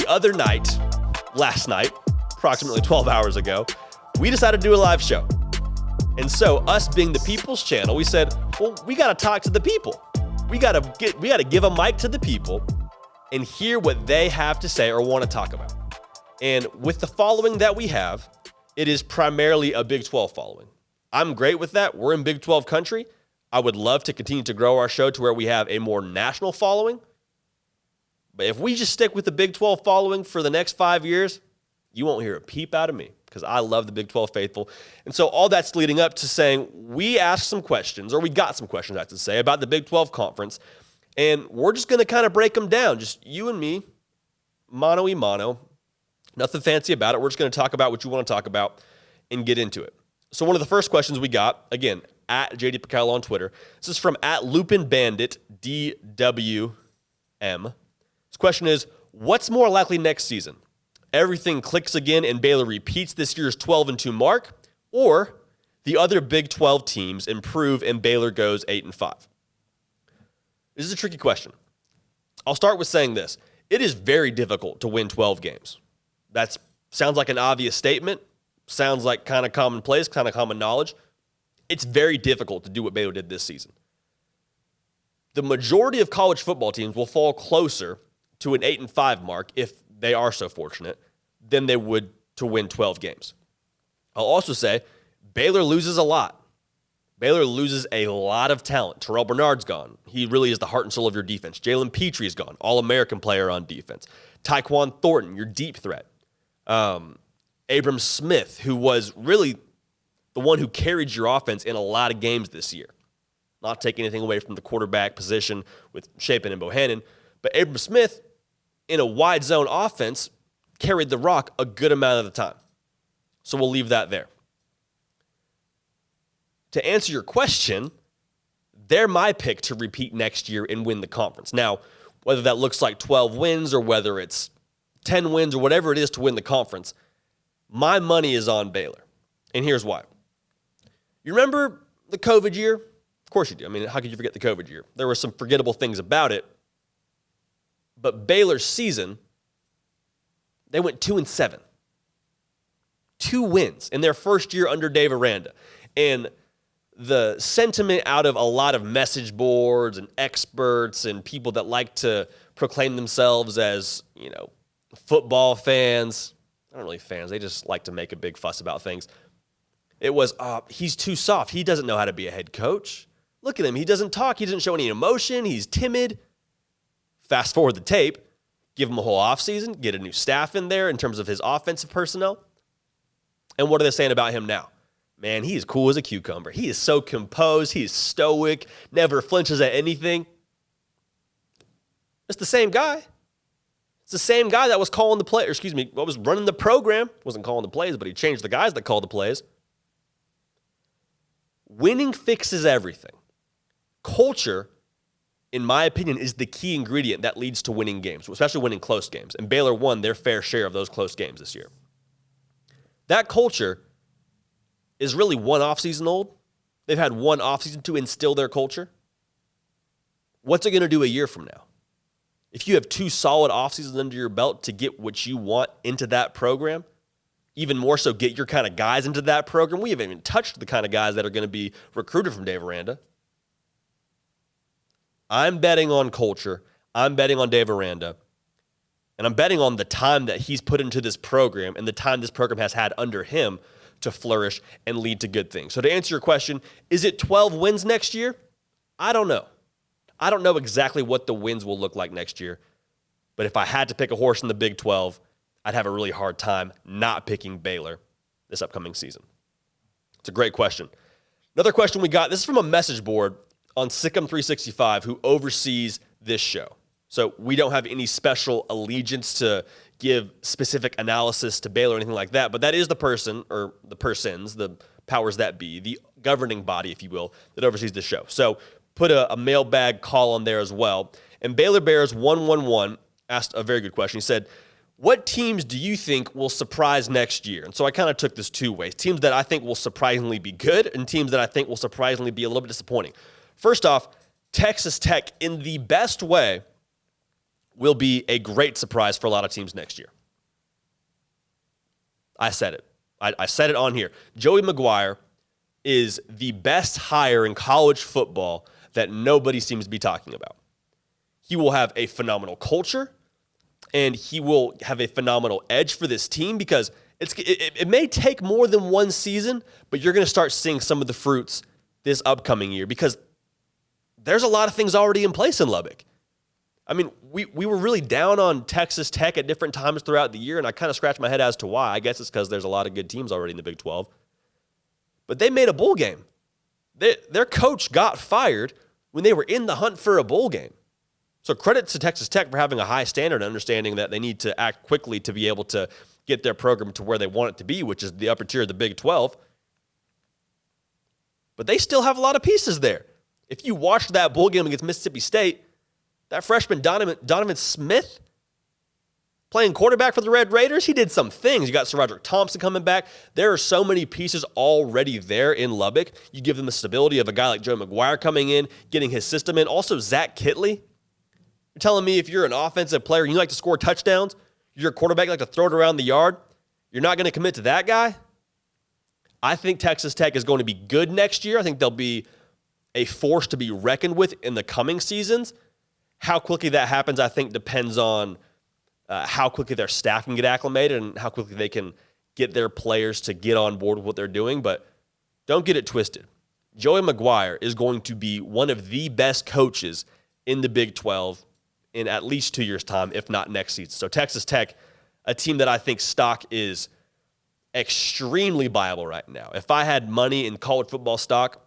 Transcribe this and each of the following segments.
other night, last night, approximately 12 hours ago, we decided to do a live show. And so us being the people's channel, we said, well, we got to talk to the people. We got to give a mic to the people and hear what they have to say or want to talk about. And with the following that we have, it is primarily a Big 12 following. I'm great with that. We're in Big 12 country. I would love to continue to grow our show to where we have a more national following. But if we just stick with the Big 12 following for the next 5 years, you won't hear a peep out of me because I love the Big 12 faithful. And so all that's leading up to saying we asked some questions, or we got some questions, I have to say, about the Big 12 conference. And we're just going to kind of break them down, just you and me, mano y mano. Nothing fancy about it. We're just going to talk about what you want to talk about and get into it. So one of the first questions we got, again, at JD Picallo on Twitter. This is from at Lupin Bandit DWM. This question is, what's more likely next season? Everything clicks again and Baylor repeats this year's 12-2 mark, or the other Big 12 teams improve and Baylor goes 8-5? This is a tricky question. I'll start with saying this. It is very difficult to win 12 games. That sounds like an obvious statement. Sounds like kind of commonplace, kind of common knowledge. It's very difficult to do what Baylor did this season. The majority of college football teams will fall closer to an 8-5 mark if they are so fortunate than they would to win 12 games. I'll also say Baylor loses a lot. Baylor loses a lot of talent. Terrell Bernard's gone. He really is the heart and soul of your defense. Jalen Petrie is gone, All-American player on defense. Tyquan Thornton, your deep threat. Abram Smith, who was really the one who carried your offense in a lot of games this year. Not taking anything away from the quarterback position with Shapen and Bohannon, but Abram Smith, in a wide zone offense, carried the rock a good amount of the time. So we'll leave that there. To answer your question, they're my pick to repeat next year and win the conference. Now, whether that looks like 12 wins or whether it's 10 wins or whatever it is to win the conference, my money is on Baylor. And here's why. You remember the COVID year? Of course you do. I mean, how could you forget the COVID year? There were some forgettable things about it. But Baylor's season, they went 2-7. 2 wins in their first year under Dave Aranda. And the sentiment out of a lot of message boards and experts and people that like to proclaim themselves as, football fans, not really fans, they just like to make a big fuss about things. It was, he's too soft. He doesn't know how to be a head coach. Look at him. He doesn't talk. He doesn't show any emotion. He's timid. Fast forward the tape, give him a whole offseason, get a new staff in there in terms of his offensive personnel. And what are they saying about him now? Man, he is cool as a cucumber. He is so composed. He is stoic, never flinches at anything. It's the same guy. It's the same guy that was calling the play, what was running the program. Wasn't calling the plays, but he changed the guys that called the plays. Winning fixes everything. Culture, in my opinion, is the key ingredient that leads to winning games, especially winning close games. And Baylor won their fair share of those close games this year. That culture is really one offseason old. They've had one offseason to instill their culture. What's it going to do a year from now? If you have 2 solid offseasons under your belt to get what you want into that program, even more so get your kind of guys into that program. We haven't even touched the kind of guys that are going to be recruited from Dave Aranda. I'm betting on culture. I'm betting on Dave Aranda. And I'm betting on the time that he's put into this program and the time this program has had under him to flourish and lead to good things. So to answer your question, is it 12 wins next year? I don't know. I don't know exactly what the wins will look like next year. But if I had to pick a horse in the Big 12, I'd have a really hard time not picking Baylor this upcoming season. It's a great question. Another question we got, this is from a message board on Sikkim 365 who oversees this show. So we don't have any special allegiance to give specific analysis to Baylor or anything like that, but that is the person, or the persons, the powers that be, the governing body, if you will, that oversees the show. So put a mailbag call on there as well. And Baylor Bears 111 asked a very good question. He said, what teams do you think will surprise next year? And so I kind of took this 2 ways. Teams that I think will surprisingly be good and teams that I think will surprisingly be a little bit disappointing. First off, Texas Tech, in the best way, will be a great surprise for a lot of teams next year. I said it. I said it on here. Joey McGuire is the best hire in college football that nobody seems to be talking about. He will have a phenomenal culture, and he will have a phenomenal edge for this team because it may take more than one season, but you're going to start seeing some of the fruits this upcoming year because there's a lot of things already in place in Lubbock. I mean, we were really down on Texas Tech at different times throughout the year, and I kind of scratched my head as to why. I guess it's because there's a lot of good teams already in the Big 12. But they made a bowl game. Their coach got fired when they were in the hunt for a bowl game. So credit to Texas Tech for having a high standard and understanding that they need to act quickly to be able to get their program to where they want it to be, which is the upper tier of the Big 12. But they still have a lot of pieces there. If you watched that bowl game against Mississippi State, that freshman Donovan Smith playing quarterback for the Red Raiders, he did some things. You got Sir Roderick Thompson coming back. There are so many pieces already there in Lubbock. You give them the stability of a guy like Joe McGuire coming in, getting his system in. Also, Zach Kitley. You're telling me if you're an offensive player and you like to score touchdowns, you're a quarterback, you like to throw it around the yard, you're not going to commit to that guy? I think Texas Tech is going to be good next year. I think they'll be a force to be reckoned with in the coming seasons. How quickly that happens, I think, depends on how quickly their staff can get acclimated and how quickly they can get their players to get on board with what they're doing. But don't get it twisted. Joey McGuire is going to be one of the best coaches in the Big 12 in at least 2 years' time, if not next season. So Texas Tech, a team that I think stock is extremely viable right now. If I had money in college football stock,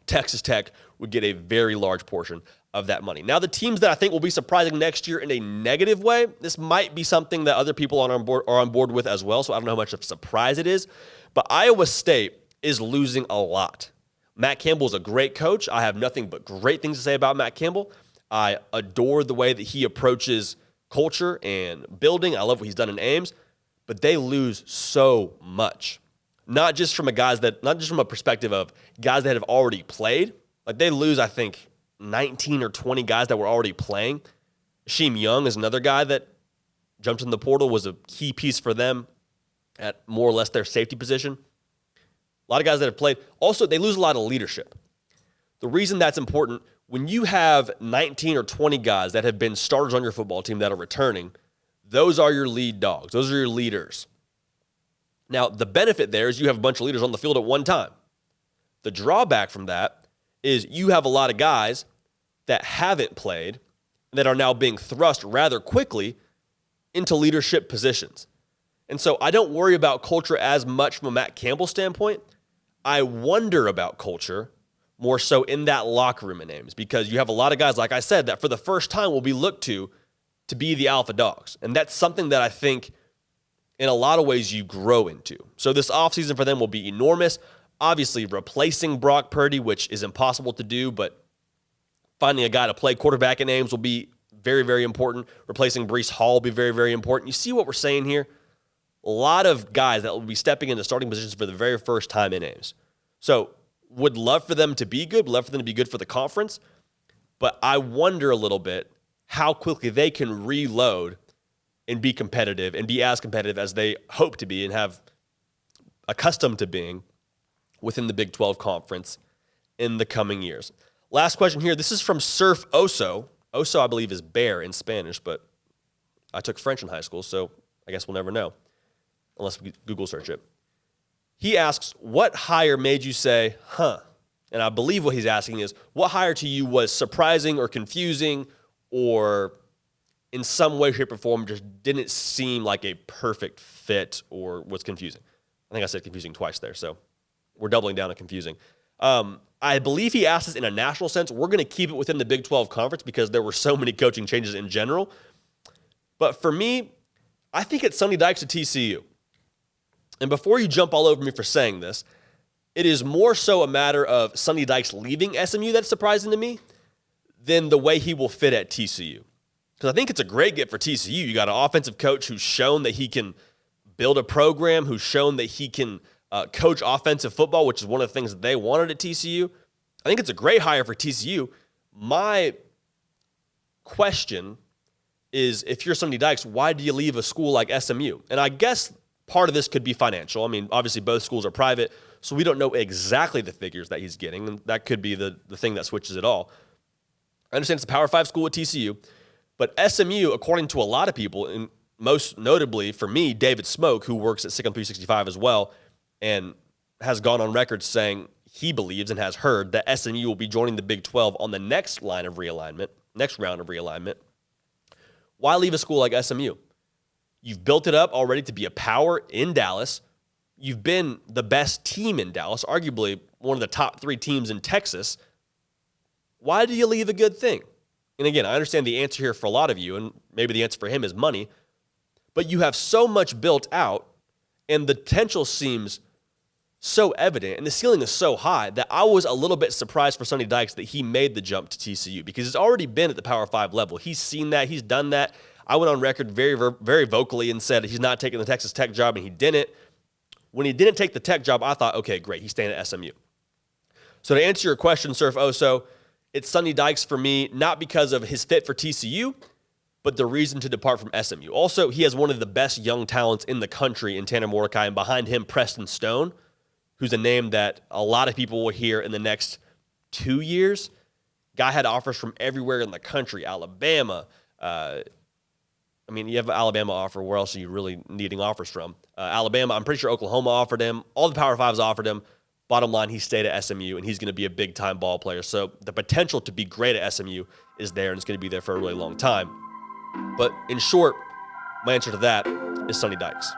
Texas Tech would get a very large portion of that money. Now, the teams that I think will be surprising next year in a negative way, this might be something that other people are on board with as well, so I don't know how much of a surprise it is, but Iowa State is losing a lot. Matt Campbell is a great coach. I have nothing but great things to say about Matt Campbell. I adore the way that he approaches culture and building. I love what he's done in Ames, but they lose so much. Not just from a perspective of guys that have already played. Like they lose, I think, 19 or 20 guys that were already playing. Sheem Young is another guy that jumped in the portal, was a key piece for them at more or less their safety position. A lot of guys that have played. Also, they lose a lot of leadership. The reason that's important, when you have 19 or 20 guys that have been starters on your football team that are returning, those are your lead dogs. Those are your leaders. Now, the benefit there is you have a bunch of leaders on the field at one time. The drawback from that is you have a lot of guys that haven't played that are now being thrust rather quickly into leadership positions. And so I don't worry about culture as much from a Matt Campbell standpoint. I wonder about culture more so in that locker room in Ames because you have a lot of guys, like I said, that for the first time will be looked to be the alpha dogs. And that's something that I think in a lot of ways you grow into. So this offseason for them will be enormous. Obviously, replacing Brock Purdy, which is impossible to do, but finding a guy to play quarterback in Ames will be very, very important. Replacing Breece Hall will be very, very important. You see what we're saying here? A lot of guys that will be stepping into starting positions for the very first time in Ames. So would love for them to be good, would love for them to be good for the conference, but I wonder a little bit how quickly they can reload and be competitive and be as competitive as they hope to be and have accustomed to being within the Big 12 conference in the coming years. Last question here. This is from Surf Oso. Oso, I believe, is bear in Spanish, but I took French in high school, so I guess we'll never know unless we Google search it. He asks, what hire made you say, huh? And I believe what he's asking is, what hire to you was surprising or confusing or in some way, shape, or form just didn't seem like a perfect fit or was confusing? I think I said confusing twice there, so we're doubling down on confusing. I believe he asked us in a national sense. We're going to keep it within the Big 12 conference because there were so many coaching changes in general. But for me, I think it's Sonny Dykes at TCU. And before you jump all over me for saying this, it is more so a matter of Sonny Dykes leaving SMU that's surprising to me than the way he will fit at TCU. Because I think it's a great get for TCU. You got an offensive coach who's shown that he can build a program, who's shown that he can coach offensive football, which is one of the things that they wanted at TCU. I think it's a great hire for TCU. My question is if you're Sonny Dykes, why do you leave a school like SMU? And I guess part of this could be financial. I mean, obviously both schools are private, so we don't know exactly the figures that he's getting, and that could be the thing that switches it all. I understand it's a Power 5 school at TCU, but SMU, according to a lot of people, and most notably for me, David Smoke, who works at Sick on 365 as well, and has gone on record saying he believes and has heard that SMU will be joining the Big 12 on the next round of realignment. Why leave a school like SMU? You've built it up already to be a power in Dallas. You've been the best team in Dallas, arguably one of the top 3 teams in Texas. Why do you leave a good thing? And again, I understand the answer here for a lot of you, and maybe the answer for him is money, but you have so much built out, and the potential seems so evident, and the ceiling is so high that I was a little bit surprised for Sonny Dykes that he made the jump to TCU because it's already been at the Power 5 level. He's seen that. He's done that. I went on record very, very vocally and said he's not taking the Texas Tech job, and he didn't. When he didn't take the Tech job, I thought, okay, great, he's staying at SMU. So to answer your question, Surf Oso, it's Sonny Dykes for me, not because of his fit for TCU, but the reason to depart from SMU. Also, he has one of the best young talents in the country in Tanner Mordecai, and behind him, Preston Stone, who's a name that a lot of people will hear in the next 2 years. Guy had offers from everywhere in the country, Alabama. You have an Alabama offer. Where else are you really needing offers from? Alabama, I'm pretty sure Oklahoma offered him. All the Power 5s offered him. Bottom line, he stayed at SMU, and he's going to be a big-time ball player. So the potential to be great at SMU is there, and it's going to be there for a really long time. But in short, my answer to that is Sonny Dykes.